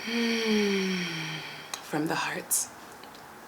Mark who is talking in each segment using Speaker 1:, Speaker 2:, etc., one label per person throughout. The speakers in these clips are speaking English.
Speaker 1: From the heart.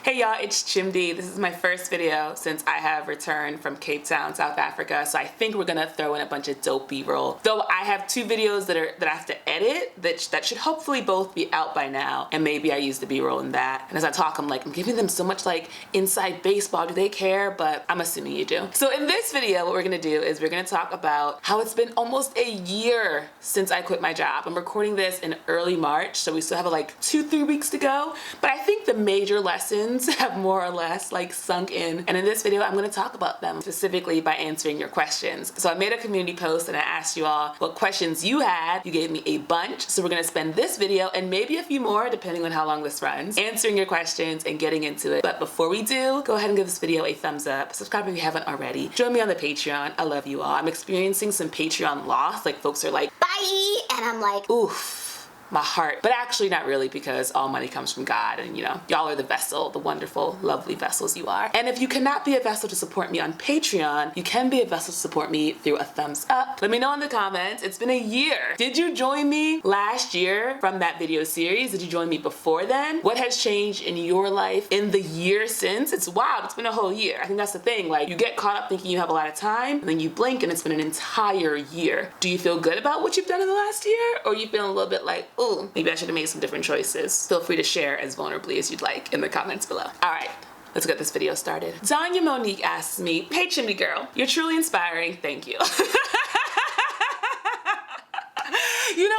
Speaker 1: Hey y'all, it's Chimdi. This is my first video since I have returned from Cape Town, South Africa, so I think we're gonna throw in a bunch of dope B-roll. Though I have two videos that I have to edit that should hopefully both be out by now, and maybe I use the B-roll in that. And as I talk, I'm giving them so much inside baseball. Do they care? But I'm assuming you do. So in this video, what we're gonna do is we're gonna talk about how it's been almost a year since I quit my job. I'm recording this in early March, so we still have 2-3 weeks to go. But I think the major lessons have more or less sunk in, and in this video I'm going to talk about them specifically by answering your questions. So I made a community post and I asked you all what questions you had. You gave me a bunch, so we're going to spend this video and maybe a few more depending on how long this runs answering your questions and getting into it. But before we do, go ahead and give this video a thumbs up, subscribe if you haven't already, join me on the Patreon. I love you all. I'm experiencing some Patreon loss. Folks are like, bye, and I'm like, oof, my heart. But actually not really, because all money comes from God, and y'all are the vessel, the wonderful, lovely vessels you are. And if you cannot be a vessel to support me on Patreon, you can be a vessel to support me through a thumbs up. Let me know in the comments. It's been a year. Did you join me last year from that video series? Did you join me before then? What has changed in your life in the year since? It's wild. It's been a whole year. I think that's the thing. You get caught up thinking you have a lot of time, and then you blink and it's been an entire year. Do you feel good about what you've done in the last year? Or are you feeling a little bit ooh, maybe I should have made some different choices? Feel free to share as vulnerably as you'd like in the comments below. All right, let's get this video started. Danya Monique asks me, hey Chimney girl, you're truly inspiring, thank you.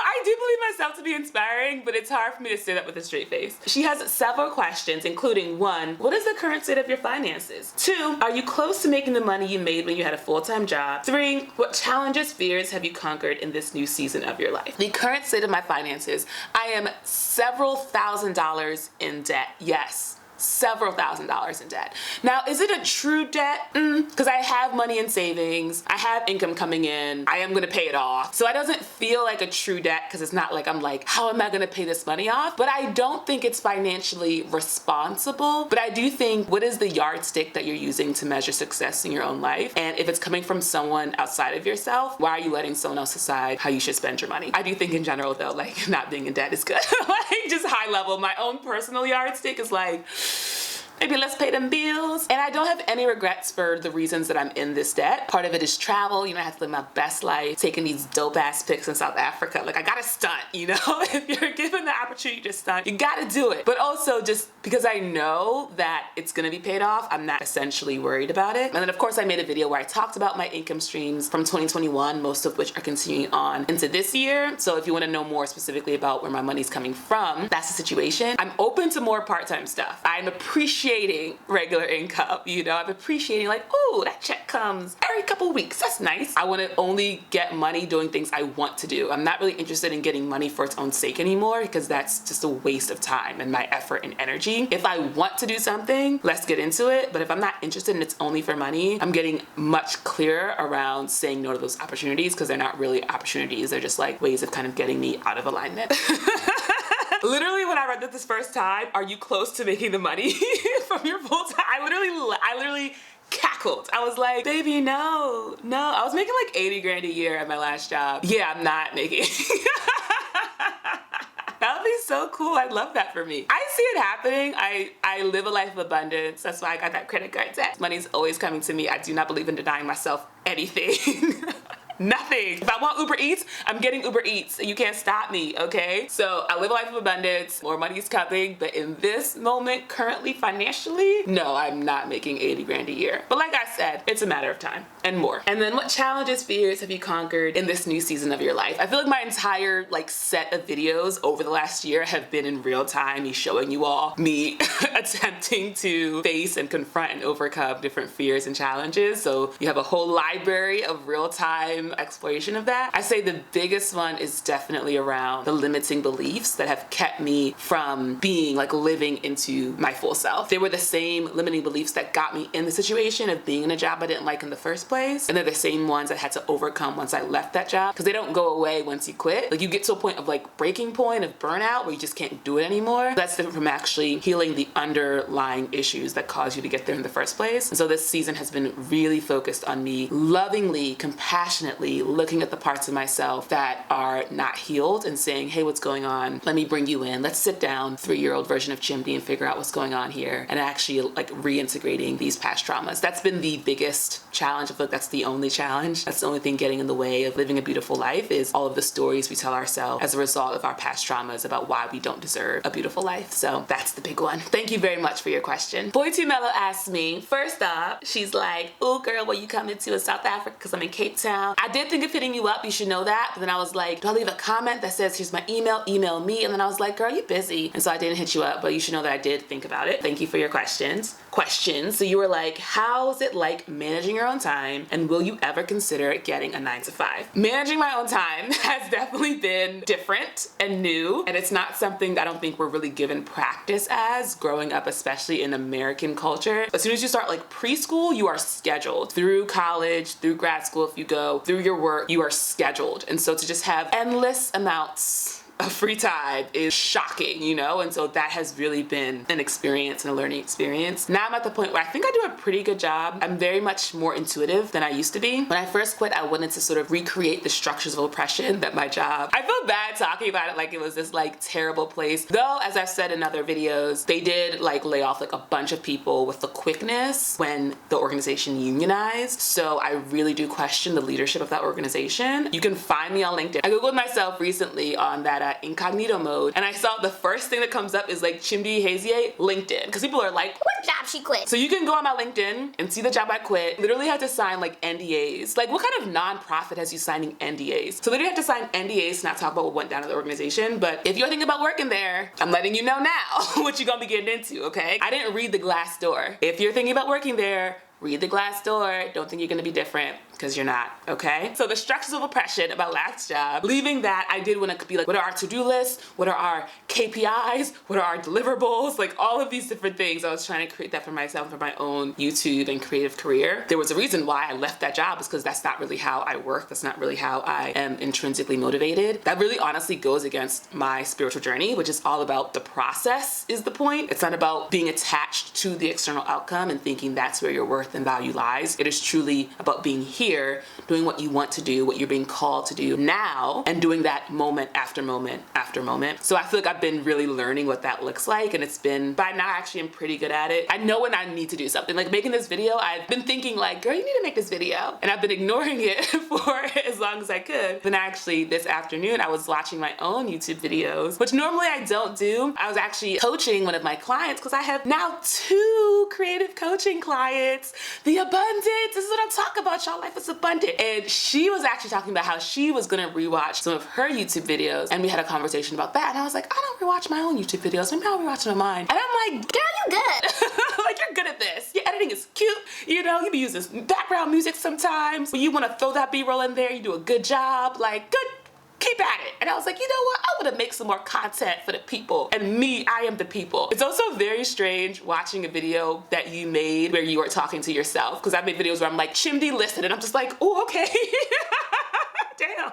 Speaker 1: I do believe myself to be inspiring, but it's hard for me to say that with a straight face. She has several questions, including 1, what is the current state of your finances? 2, are you close to making the money you made when you had a full-time job? 3, what challenges, fears have you conquered in this new season of your life? The current state of my finances, I am several $1,000s in debt, yes. Several $1,000s in debt. Now, is it a true debt? Because I have money in savings, I have income coming in, I am gonna pay it off. So it doesn't feel like a true debt, because it's not I'm how am I gonna pay this money off? But I don't think it's financially responsible. But I do think, what is the yardstick that you're using to measure success in your own life? And if it's coming from someone outside of yourself, why are you letting someone else decide how you should spend your money? I do think in general though, not being in debt is good. Just high level, my own personal yardstick is maybe let's pay them bills. And I don't have any regrets for the reasons that I'm in this debt. Part of it is travel. I have to live my best life, taking these dope ass pics in South Africa. I gotta stunt, If you're given the opportunity to stunt, you gotta do it. But also just because I know that it's gonna be paid off, I'm not essentially worried about it. And then of course I made a video where I talked about my income streams from 2021, most of which are continuing on into this year. So if you wanna know more specifically about where my money's coming from, that's the situation. I'm open to more part-time stuff. I'm appreciating regular income, I'm appreciating oh, that check comes every couple weeks, that's nice. I want to only get money doing things I want to do. I'm not really interested in getting money for its own sake anymore, because that's just a waste of time and my effort and energy. If I want to do something, let's get into it. But if I'm not interested and it's only for money, I'm getting much clearer around saying no to those opportunities, because they're not really opportunities, they're just ways of kind of getting me out of alignment. Literally, when I read this first time, are you close to making the money from your full time? I literally cackled. I was like, baby, no. I was making 80 grand a year at my last job. Yeah, I'm not making. That would be so cool. I'd love that for me. I see it happening. I live a life of abundance. That's why I got that credit card debt. Money's always coming to me. I do not believe in denying myself anything. Nothing. If I want Uber Eats, I'm getting Uber Eats. You can't stop me, okay? So I live a life of abundance. More money is coming. But in this moment, currently, financially, no, I'm not making 80 grand a year. But like I said, it's a matter of time and more. And then what challenges, fears have you conquered in this new season of your life? I feel like my entire set of videos over the last year have been in real time, me showing you all me attempting to face and confront and overcome different fears and challenges. So you have a whole library of real time exploration of that. I say the biggest one is definitely around the limiting beliefs that have kept me from being living into my full self. They were the same limiting beliefs that got me in the situation of being in a job I didn't like in the first place, and they're the same ones I had to overcome once I left that job, because they don't go away once you quit. You get to a point of breaking point of burnout where you just can't do it anymore. That's different from actually healing the underlying issues that caused you to get there in the first place. And so this season has been really focused on me lovingly, compassionately definitely looking at the parts of myself that are not healed and saying, hey, what's going on? Let me bring you in. Let's sit down, 3-year-old version of Chimdi, and figure out what's going on here, and actually like reintegrating these past traumas. That's been the biggest challenge. I feel like that's the only challenge. That's the only thing getting in the way of living a beautiful life, is all of the stories we tell ourselves as a result of our past traumas about why we don't deserve a beautiful life. So that's the big one. Thank you very much for your question. Boy Too Mellow asked me, first off, she's like, oh girl, where you coming to in South Africa? Because I'm in Cape Town. I did think of hitting you up. You should know that. But then I was like, do I leave a comment that says, here's my email, email me? And then I was like, girl, you busy. And so I didn't hit you up, but you should know that I did think about it. Thank you for your questions. So you were like, how's it like managing your own time? And will you ever consider getting a 9-to-5? Managing my own time has definitely been different and new. And it's not something that I don't think we're really given practice as growing up, especially in American culture. As soon as you start like preschool, you are scheduled. Through college, through grad school, if you go, through your work, you are scheduled. And so to just have endless amounts of free time is shocking, you know? And so that has really been an experience and a learning experience. Now I'm at the point where I think I do a pretty good job. I'm very much more intuitive than I used to be. When I first quit, I wanted to sort of recreate the structures of oppression that my job, I feel bad talking about it like it was this like terrible place. Though, as I've said in other videos, they did like lay off like a bunch of people with the quickness when the organization unionized. So I really do question the leadership of that organization. You can find me on LinkedIn. I Googled myself recently on that incognito mode, and I saw the first thing that comes up is like Chimdi Hazier LinkedIn, because people are like, what job she quit? So you can go on my LinkedIn and see the job I quit. Literally had to sign like NDAs. Like, what kind of nonprofit has you signing NDAs? So literally have to sign NDAs to not talk about what went down in the organization. But if you're thinking about working there, I'm letting you know now what you're gonna be getting into, okay? I didn't read the glass door. If you're thinking about working there, read the glass door. Don't think you're gonna be different, because you're not, okay? So the structures of oppression about last job, leaving that, I did want to be like, what are our to-do lists? What are our KPIs? What are our deliverables? Like all of these different things. I was trying to create that for myself, for my own YouTube and creative career. There was a reason why I left that job, is because that's not really how I work. That's not really how I am intrinsically motivated. That really honestly goes against my spiritual journey, which is all about the process is the point. It's not about being attached to the external outcome and thinking that's where your worth and value lies. It is truly about being here, doing what you want to do, what you're being called to do now, and doing that moment after moment after moment. So I feel like I've been really learning what that looks like, and it's been, by now actually I'm pretty good at it. I know when I need to do something. Like making this video, I've been thinking like, girl, you need to make this video. And I've been ignoring it for as long as I could. Then actually this afternoon, I was watching my own YouTube videos, which normally I don't do. I was actually coaching one of my clients, because I have now 2 creative coaching clients. The abundance, this is what I'm talking about, y'all. Life is abundant. And she was actually talking about how she was gonna rewatch some of her YouTube videos, and we had a conversation about that. And I was like, I don't rewatch my own YouTube videos. Maybe I'll rewatch some of mine. And I'm like, girl, you good. Like, you're good at this. Your editing is cute. You know, you be using background music sometimes. When you wanna throw that B-roll in there, you do a good job. Like, good. Keep at it. And I was like, you know what? I want to make some more content for the people. And me, I am the people. It's also very strange watching a video that you made where you are talking to yourself. Because I've made videos where I'm like, Chimdi, listen. And I'm just like, oh, okay. Damn.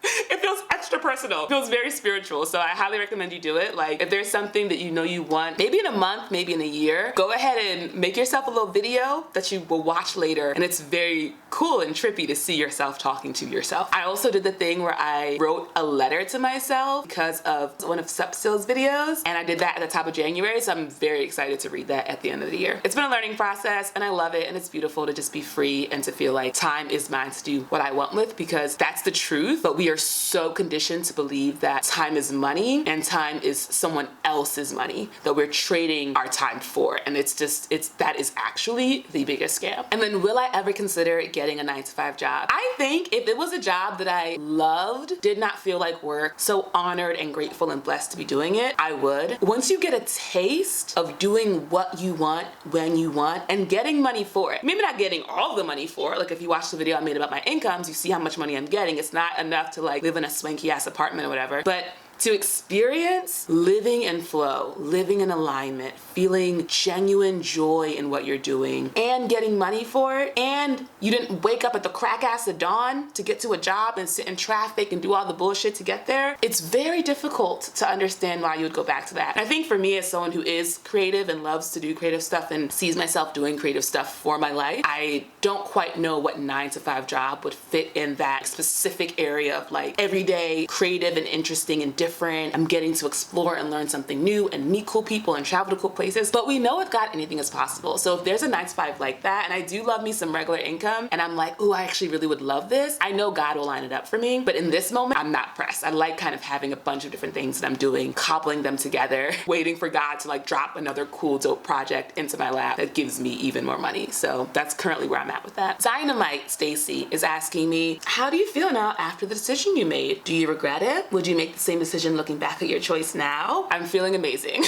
Speaker 1: It feels extra personal. It feels very spiritual. So I highly recommend you do it. Like, if there's something that you know you want, maybe in a month, maybe in a year, go ahead and make yourself a little video that you will watch later. And it's very cool and trippy to see yourself talking to yourself. I also did the thing where I wrote a letter to myself because of one of Supsill's videos. And I did that at the top of January. So I'm very excited to read that at the end of the year. It's been a learning process, and I love it. And it's beautiful to just be free and to feel like time is mine to do what I want with, because that's the truth. But we are so conditioned to believe that time is money and time is someone else's money that we're trading our time for. And that is actually the biggest scam. And then, will I ever consider getting a 9-to-5 job? I think if it was a job that I loved, did not feel like work, so honored and grateful and blessed to be doing it, I would. Once you get a taste of doing what you want, when you want, and getting money for it, maybe not getting all the money for it. Like if you watch the video I made about my incomes, you see how much money I'm getting. It's not enough to like live in a swanky ass apartment or whatever, but to experience living in flow, living in alignment, feeling genuine joy in what you're doing, and getting money for it, and you didn't wake up at the crack ass of dawn to get to a job and sit in traffic and do all the bullshit to get there, it's very difficult to understand why you would go back to that. And I think for me, as someone who is creative and loves to do creative stuff and sees myself doing creative stuff for my life, I don't quite know what 9-to-5 job would fit in that specific area of like everyday creative and interesting and different. I'm getting to explore and learn something new and meet cool people and travel to cool places. But we know with God, anything is possible. So if there's a 9-to-5 like that, and I do love me some regular income, and I'm like, ooh, I actually really would love this, I know God will line it up for me. But in this moment, I'm not pressed. I like kind of having a bunch of different things that I'm doing, cobbling them together, waiting for God to like drop another cool, dope project into my lap that gives me even more money. So that's currently where I'm at with that. Dynamite Stacy is asking me, how do you feel now after the decision you made? Do you regret it? Would you make the same decision looking back at your choice now? I'm feeling amazing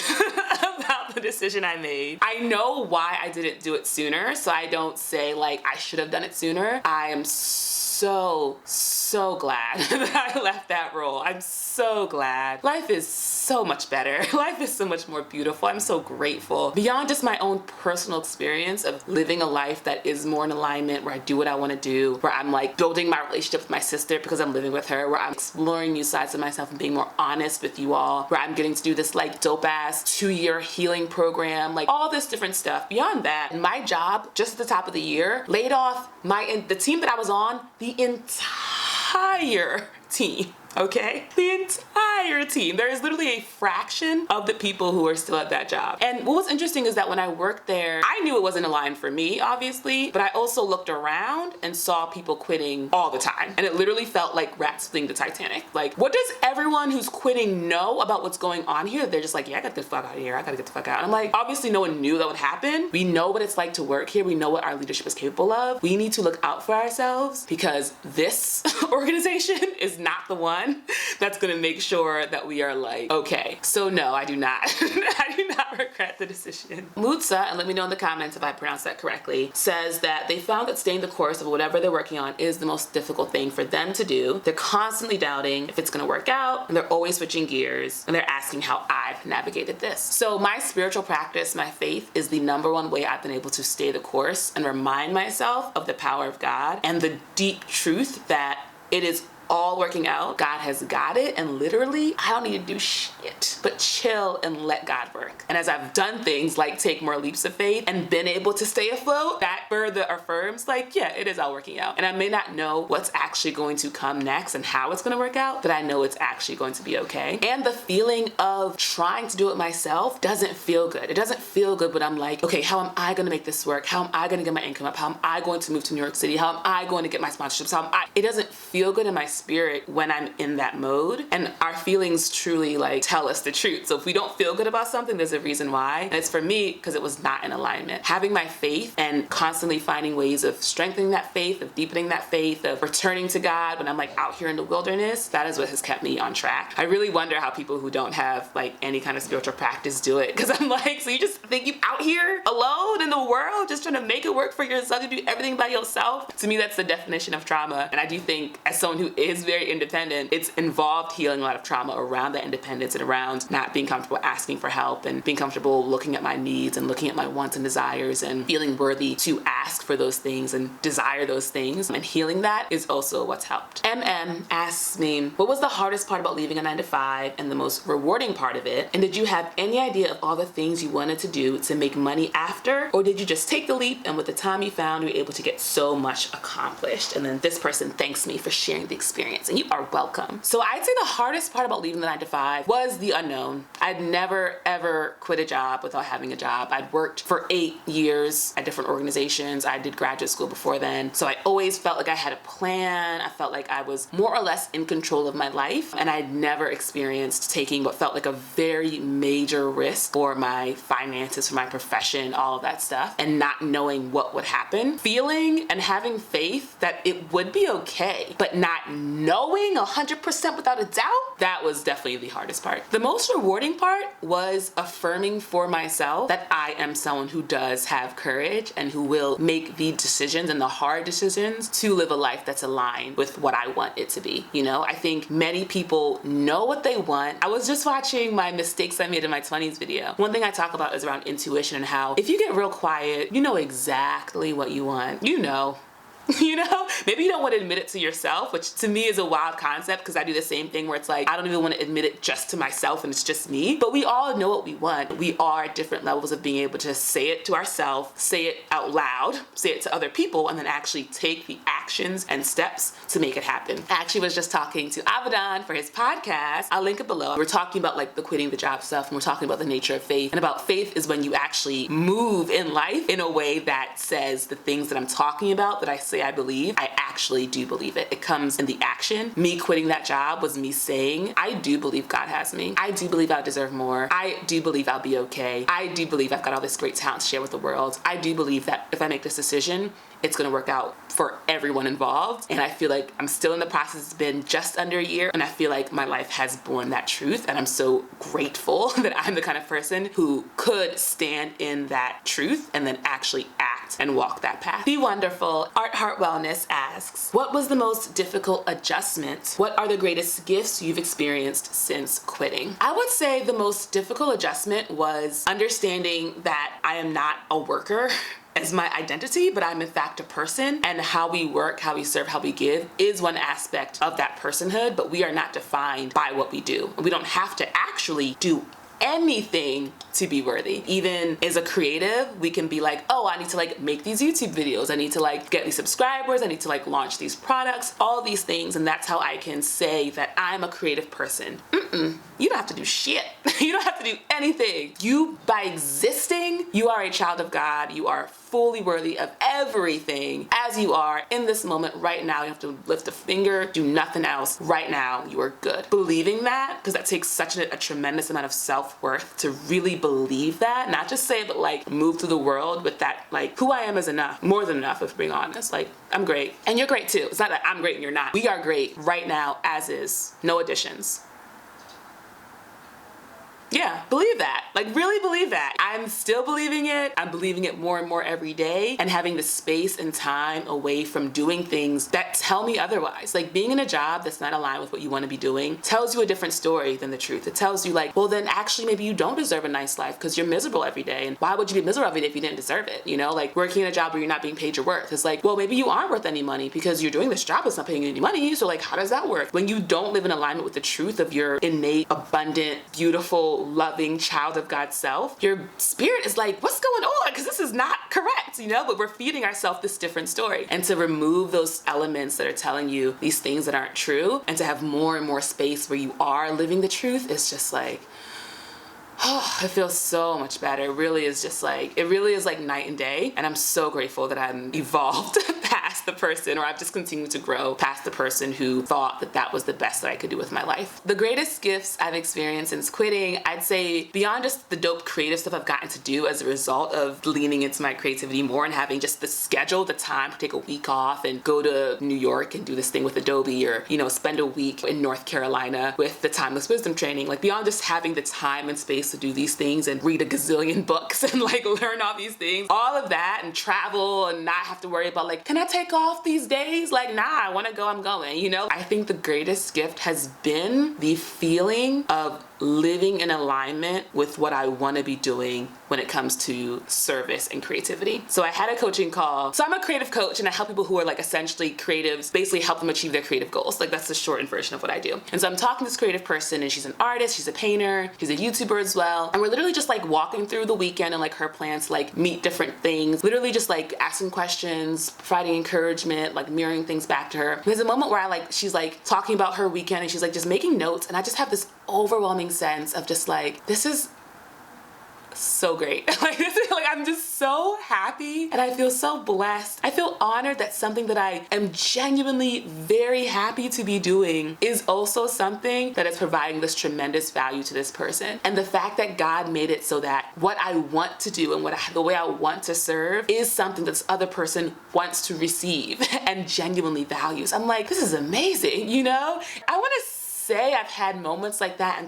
Speaker 1: about the decision I made. I know why I didn't do it sooner, so I don't say like I should have done it sooner. I am so glad that I left that role. I'm so glad. Life is so much better. Life is so much more beautiful. I'm so grateful. Beyond just my own personal experience of living a life that is more in alignment, where I do what I want to do, where I'm like building my relationship with my sister because I'm living with her, where I'm exploring new sides of myself and being more honest with you all, where I'm getting to do this like dope ass 2-year healing program, like all this different stuff. Beyond that, my job just at the top of the year laid off the team that I was on, the entire team. Okay? The entire team. There is literally a fraction of the people who are still at that job. And what was interesting is that when I worked there, I knew it wasn't aligned for me, obviously, but I also looked around and saw people quitting all the time. And it literally felt like rats fleeing the Titanic. Like, what does everyone who's quitting know about what's going on here? They're just like, yeah, I gotta get the fuck out of here. I gotta get the fuck out. And I'm like, obviously no one knew that would happen. We know what it's like to work here. We know what our leadership is capable of. We need to look out for ourselves because this organization is not the one that's gonna make sure that we are like, okay. So no, I do not. I do not regret the decision. Mutsa, and let me know in the comments if I pronounced that correctly, says that they found that staying the course of whatever they're working on is the most difficult thing for them to do. They're constantly doubting if it's gonna work out, and they're always switching gears, and they're asking how I've navigated this. So my spiritual practice, my faith, is the #1 way I've been able to stay the course and remind myself of the power of God and the deep truth that it is all working out. God has got it, and literally I don't need to do shit but chill and let God work. And as I've done things like take more leaps of faith and been able to stay afloat, that further affirms like, yeah, it is all working out. And I may not know what's actually going to come next and how it's going to work out, but I know it's actually going to be okay. And the feeling of trying to do it myself doesn't feel good. It doesn't feel good, but I'm like, okay, how am I going to make this work? How am I going to get my income up? How am I going to move to New York City? How am I going to get my sponsorships? It doesn't feel good in my spirit when I'm in that mode. And our feelings truly like tell us the truth. So if we don't feel good about something, there's a reason why. And it's for me because it was not in alignment. Having my faith and constantly finding ways of strengthening that faith, of deepening that faith, of returning to God when I'm like out here in the wilderness, that is what has kept me on track. I really wonder how people who don't have like any kind of spiritual practice do it. Because I'm like, so you just think you out here alone in the world, just trying to make it work for yourself, to do everything by yourself? To me, that's the definition of trauma. And I do think as someone who is very independent, it's involved healing a lot of trauma around that independence and around not being comfortable asking for help and being comfortable looking at my needs and looking at my wants and desires and feeling worthy to ask for those things and desire those things. And healing that is also what's helped. MM asks me, what was the hardest part about leaving a 9-to-5 and the most rewarding part of it? And did you have any idea of all the things you wanted to do to make money after? Or did you just take the leap and with the time you found, you were able to get so much accomplished? And then this person thanks me for sharing the experience, and you are welcome. So I'd say the hardest part about leaving the 9-to-5 was the unknown. I'd never ever quit a job without having a job. I'd worked for 8 years at different organizations. I did graduate school before then. So I always felt like I had a plan. I felt like I was more or less in control of my life. And I'd never experienced taking what felt like a very major risk for my finances, for my profession, all of that stuff, and not knowing what would happen. Feeling and having faith that it would be okay. but not knowing 100% without a doubt, that was definitely the hardest part. The most rewarding part was affirming for myself that I am someone who does have courage and who will make the decisions and the hard decisions to live a life that's aligned with what I want it to be. You know, I think many people know what they want. I was just watching my mistakes I made in my 20s video. One thing I talk about is around intuition and how if you get real quiet, you know exactly what you want. You know. You know, maybe you don't want to admit it to yourself, which to me is a wild concept because I do the same thing where it's like, I don't even want to admit it just to myself and it's just me, but we all know what we want. We are at different levels of being able to say it to ourselves, say it out loud, say it to other people, and then actually take the actions and steps to make it happen. I actually was just talking to Abadan for his podcast. I'll link it below. We're talking about like the quitting the job stuff and we're talking about the nature of faith, and about faith is when you actually move in life in a way that says the things that I'm talking about that I say I believe, I actually do believe it. It comes in the action. Me quitting that job was me saying, I do believe God has me. I do believe I deserve more. I do believe I'll be okay. I do believe I've got all this great talent to share with the world. I do believe that if I make this decision, it's gonna work out for everyone involved. And I feel like I'm still in the process. It's been just under a year, and I feel like my life has borne that truth. And I'm so grateful that I'm the kind of person who could stand in that truth and then actually act and walk that path. Be wonderful. Art Heart Wellness asks, what was the most difficult adjustment? What are the greatest gifts you've experienced since quitting? I would say the most difficult adjustment was understanding that I am not a worker as my identity, but I'm in fact a person, and how we work, how we serve, how we give is one aspect of that personhood, but we are not defined by what we do. We don't have to actually do anything to be worthy. Even as a creative, we can be like, oh, I need to like make these YouTube videos. I need to like get these subscribers. I need to like launch these products, all these things. And that's how I can say that I'm a creative person. You don't have to do shit. You don't have to do anything. You, by existing, you are a child of God. You are fully worthy of everything as you are in this moment right now. You have to lift a finger, do nothing else. Right now, you are good. Believing that, because that takes such a tremendous amount of self-worth to really believe that, not just say it, but like move through the world with that, like who I am is enough, more than enough, if we're being honest. Like I'm great and you're great too. It's not that I'm great and you're not. We are great right now as is, no additions. Yeah, believe that. Like really believe that. I'm still believing it. I'm believing it more and more every day, and having the space and time away from doing things that tell me otherwise. Like being in a job that's not aligned with what you want to be doing tells you a different story than the truth. It tells you like, well then actually maybe you don't deserve a nice life because you're miserable every day. And why would you be miserable every day if you didn't deserve it? You know, like working in a job where you're not being paid your worth. It's like, well maybe you aren't worth any money because you're doing this job that's not paying you any money. So like how does that work? When you don't live in alignment with the truth of your innate, abundant, beautiful, loving child of God's self, your spirit is like, what's going on? Because this is not correct, you know? But we're feeding ourselves this different story. And to remove those elements that are telling you these things that aren't true, and to have more and more space where you are living the truth, is just like, oh, it feels so much better. It really is just like, it really is like night and day. And I'm so grateful that I'm evolved past the person, or I've just continued to grow past the person who thought that that was the best that I could do with my life. The greatest gifts I've experienced since quitting, I'd say beyond just the dope creative stuff I've gotten to do as a result of leaning into my creativity more and having just the schedule, the time to take a week off and go to New York and do this thing with Adobe, or, you know, spend a week in North Carolina with the Timeless Wisdom training. Like beyond just having the time and space to do these things and read a gazillion books and like learn all these things, all of that, and travel and not have to worry about like, can I take off these days? Like, nah, I want to go, I'm going, you know? I think the greatest gift has been the feeling of living in alignment with what I want to be doing when it comes to service and creativity. So I had a coaching call. So I'm a creative coach and I help people who are like essentially creatives, basically help them achieve their creative goals. Like that's the shortened version of what I do. And so I'm talking to this creative person, and she's an artist, she's a painter, she's a YouTuber as well. And we're literally just like walking through the weekend and like her plans to like meet different things, literally just like asking questions, providing encouragement, like mirroring things back to her. There's a moment where she's like talking about her weekend and she's like just making notes, and I just have this overwhelming sense of just like, this is so great. Like this is like, I'm just so happy and I feel so blessed. I feel honored that something that I am genuinely very happy to be doing is also something that is providing this tremendous value to this person. And the fact that God made it so that what I want to do and the way I want to serve is something that this other person wants to receive and genuinely values. I'm like, this is amazing, you know? I want to say I've had moments like that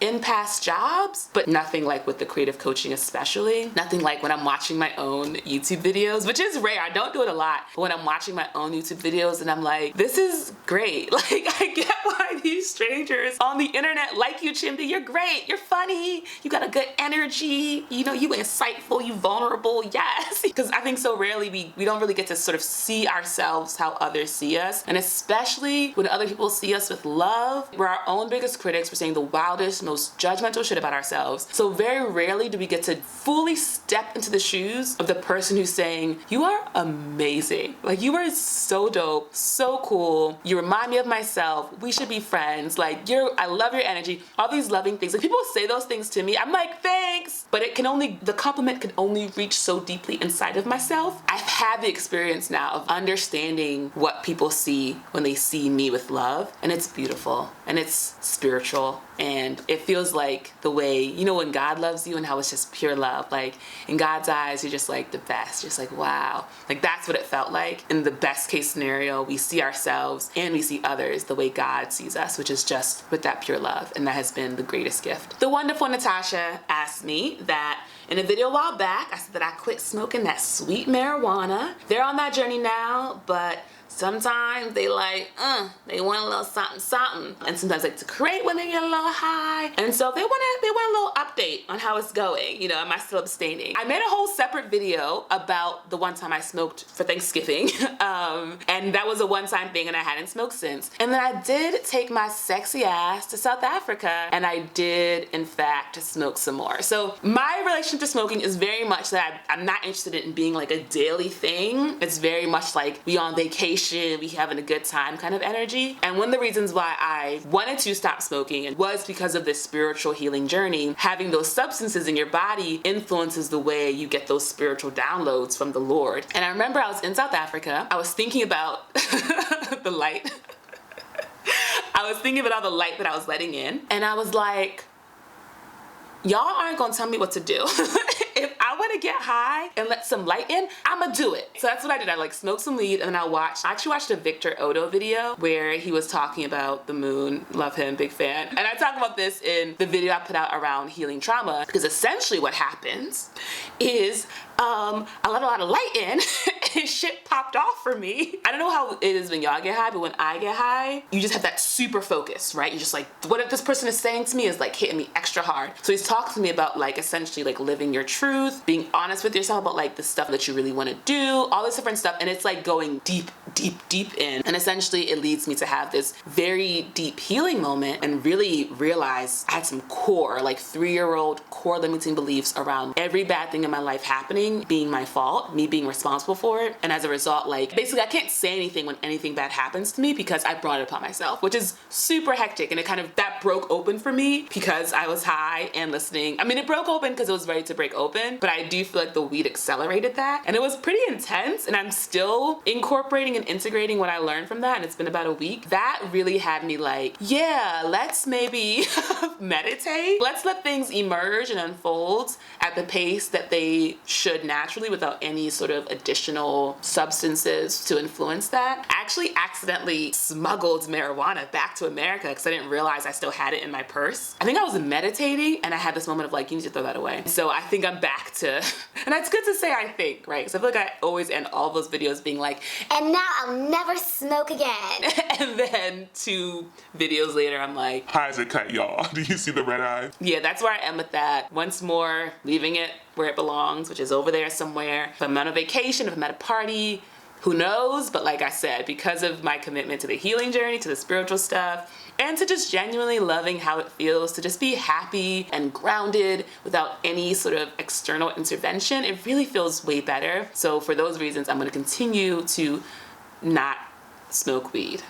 Speaker 1: in past jobs, but nothing like with the creative coaching especially. Nothing like when I'm watching my own YouTube videos, which is rare. I don't do it a lot, but when I'm watching my own YouTube videos and I'm like, this is great. Like, I get why these strangers on the internet like you, Chimdi. You're great. You're funny. You got a good energy. You know, you insightful, you vulnerable. Yes. Because I think so rarely we don't really get to sort of see ourselves how others see us. And especially when other people see us with love, we're our own biggest critics. We're saying the wildest, most judgmental shit about ourselves. So very rarely do we get to fully step into the shoes of the person who's saying, you are amazing. Like, you are so dope, so cool. You remind me of myself. We should be friends. Like, I love your energy. All these loving things. Like, people say those things to me. I'm like, thanks. But the compliment can only reach so deeply inside of myself. I've had the experience now of understanding what people see when they see me with love. And it's beautiful. And it's spiritual, and it feels like the way, you know, when God loves you and how it's just pure love. Like, in God's eyes, you're just like the best, just like, wow. Like, that's what it felt like. In the best case scenario, we see ourselves and we see others the way God sees us, which is just with that pure love, and that has been the greatest gift. The wonderful Natasha asked me that in a video a while back, I said that I quit smoking that sweet marijuana. They're on that journey now, but sometimes they they want a little something. And sometimes like to create when they get a little high. And so they want a little update on how it's going. You know, am I still abstaining? I made a whole separate video about the one time I smoked for Thanksgiving. And that was a one-time thing and I hadn't smoked since. And then I did take my sexy ass to South Africa and I did, in fact, smoke some more. So my relationship to smoking is very much that I'm not interested in being like a daily thing. It's very much like we on vacation, we having a good time kind of energy. And one of the reasons why I wanted to stop smoking was because of this spiritual healing journey. Having those substances in your body influences the way you get those spiritual downloads from the Lord. And I remember I was in South Africa. I was thinking about the light. I was thinking about all the light that I was letting in. And I was like, y'all aren't gonna tell me what to do. If I want to get high and let some light in, I'ma do it. So that's what I did. I like smoked some weed and then I actually watched a Victor Odo video where he was talking about the moon. Love him, big fan. And I talk about this in the video I put out around healing trauma, because essentially what happens is I let a lot of light in and shit popped off for me. I don't know how it is when y'all get high, but when I get high, you just have that super focus, right? You're just like, what this person is saying to me is like hitting me extra hard. So he's talking to me about like essentially like living your truth, being honest with yourself about like the stuff that you really want to do, all this different stuff. And it's like going deep, deep, deep in. And essentially it leads me to have this very deep healing moment and really realize I had some core, like 3-year-old core limiting beliefs around every bad thing in my life happening being my fault, me being responsible for it. And as a result, like basically I can't say anything when anything bad happens to me because I brought it upon myself, which is super hectic. And it kind of, that broke open for me because I was high and listening. I mean, it broke open because it was ready to break open, but I do feel like the weed accelerated that. And it was pretty intense, and I'm still incorporating and integrating what I learned from that, and it's been about a week. That really had me like, yeah, let's maybe meditate. Let's let things emerge and unfold at the pace that they should naturally without any sort of additional substances to influence that. I actually accidentally smuggled marijuana back to America because I didn't realize I still had it in my purse. I think I was meditating and I had this moment of like, you need to throw that away. So I think I'm back to, and it's good to say I think, right? Because I feel like I always end all those videos being like,
Speaker 2: and now I'll never smoke again.
Speaker 1: And then 2 videos later, I'm like,
Speaker 3: how is it cut, y'all? Do you see the red eye?
Speaker 1: Yeah, that's where I am with that. Once more, leaving it where it belongs, which is over there somewhere. If I'm on a vacation, if I'm at a party, who knows? But like I said, because of my commitment to the healing journey, to the spiritual stuff, and to just genuinely loving how it feels to just be happy and grounded without any sort of external intervention, it really feels way better. So for those reasons, I'm gonna continue to not smoke weed.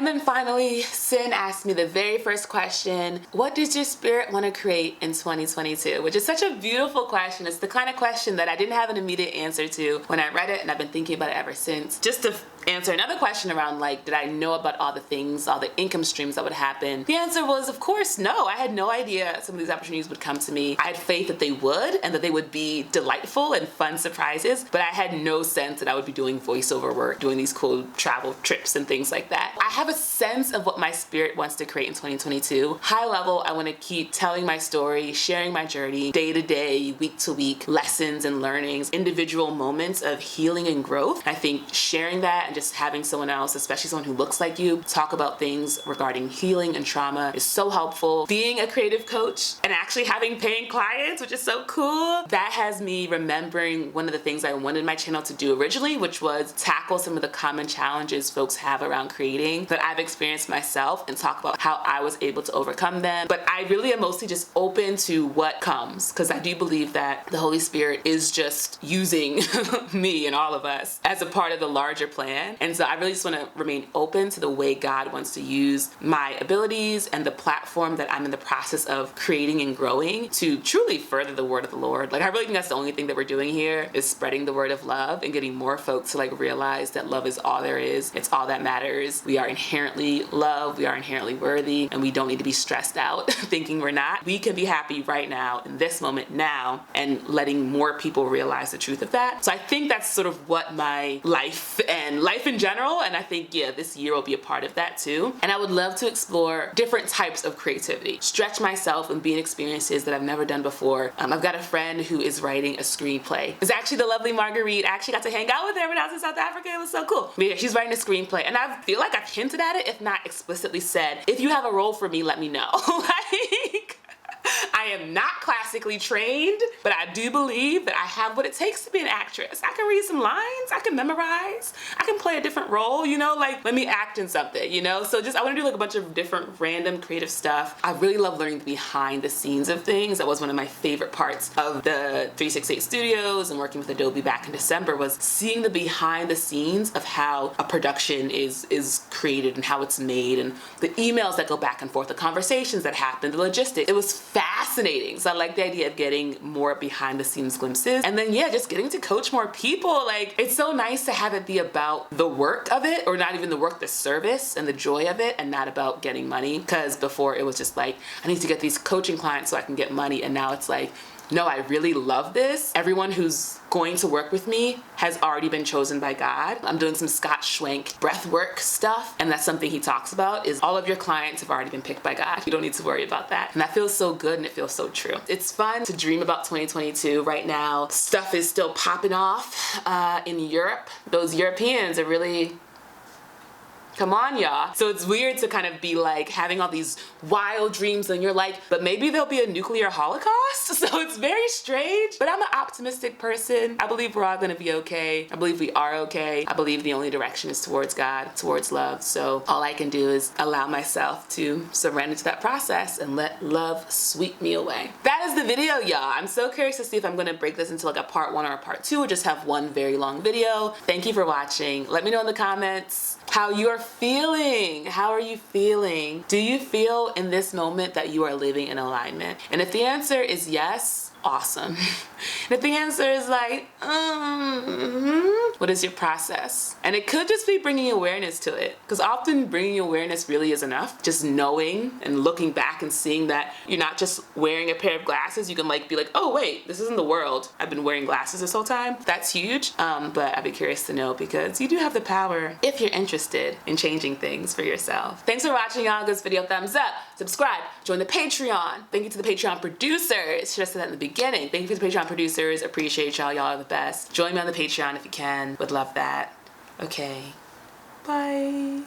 Speaker 1: And then finally, Sin asked me the very first question, what does your spirit want to create in 2022? Which is such a beautiful question. It's the kind of question that I didn't have an immediate answer to when I read it, and I've been thinking about it ever since. Just to answer another question around, like, did I know about all the things, all the income streams that would happen? The answer was, of course, no. I had no idea some of these opportunities would come to me. I had faith that they would, and that they would be delightful and fun surprises, but I had no sense that I would be doing voiceover work, doing these cool travel trips and things like that. I have a sense of what my spirit wants to create in 2022. High level, I want to keep telling my story, sharing my journey, day to day, week to week, lessons and learnings, individual moments of healing and growth. I think sharing that and just having someone else, especially someone who looks like you, talk about things regarding healing and trauma is so helpful. Being a creative coach and actually having paying clients, which is so cool, that has me remembering one of the things I wanted my channel to do originally, which was tackle some of the common challenges folks have around creating that I've experienced myself and talk about how I was able to overcome them. But I really am mostly just open to what comes, because I do believe that the Holy Spirit is just using me and all of us as a part of the larger plan. And so I really just want to remain open to the way God wants to use my abilities and the platform that I'm in the process of creating and growing to truly further the word of the Lord. Like, I really think that's the only thing that we're doing here, is spreading the word of love and getting more folks to like realize that love is all there is. It's all that matters. We are inherently loved. We are inherently worthy, and we don't need to be stressed out thinking we're not. We can be happy right now in this moment now, and letting more people realize the truth of that. So I think that's sort of what my life in general, and I think, yeah, this year will be a part of that too. And I would love to explore different types of creativity, stretch myself and be in experiences that I've never done before. I've got a friend who is writing a screenplay. It's actually the lovely Marguerite. I actually got to hang out with her when I was in South Africa. It was so cool. But yeah, she's writing a screenplay, and I feel like I've hinted at it, if not explicitly said, if you have a role for me, let me know. Like, I am not classically trained, but I do believe that I have what it takes to be an actress. I can read some lines, I can memorize, I can play a different role, you know, like, let me act in something, you know? So just, I want to do like a bunch of different random creative stuff. I really love learning the behind the scenes of things. That was one of my favorite parts of the 368 studios and working with Adobe back in December, was seeing the behind the scenes of how a production is created and how it's made, and the emails that go back and forth, the conversations that happen, the logistics. It was fascinating. So I like the idea of getting more behind the scenes glimpses, and then, yeah, just getting to coach more people. Like, it's so nice to have it be about the work of it, or not even the work, the service and the joy of it, and not about getting money. Because before it was just like, I need to get these coaching clients so I can get money, and now it's like, no, I really love this. Everyone who's going to work with me has already been chosen by God. I'm doing some Scott Schwenk breath work stuff, and that's something he talks about, is all of your clients have already been picked by God. You don't need to worry about that. And that feels so good, and it feels so true. It's fun to dream about 2022. Right now, stuff is still popping off in Europe. Those Europeans are really, come on, y'all. So it's weird to kind of be like having all these wild dreams, and you're like, but maybe there'll be a nuclear holocaust? So it's very strange, but I'm an optimistic person. I believe we're all gonna be okay. I believe we are okay. I believe the only direction is towards God, towards love. So all I can do is allow myself to surrender to that process and let love sweep me away. That is the video, y'all. I'm so curious to see if I'm gonna break this into like a part 1 or a part 2, or just have one very long video. Thank you for watching. Let me know in the comments how you're feeling. How are you feeling? Do you feel in this moment that you are living in alignment? And if the answer is yes, awesome. And if the answer is like, what is your process? And it could just be bringing awareness to it, because often bringing awareness really is enough. Just knowing and looking back and seeing that you're not just wearing a pair of glasses. You can like be like, oh wait, this isn't the world. I've been wearing glasses this whole time. That's huge. But I'd be curious to know, because you do have the power if you're interested in changing things for yourself. Thanks for watching, y'all. Give this video a thumbs up, subscribe, join the Patreon. Thank you to the Patreon producers. Should have said that in the beginning. Thank you to the Patreon producers. Appreciate y'all. Y'all are the best. Join me on the Patreon if you can. Would love that. Okay. Bye.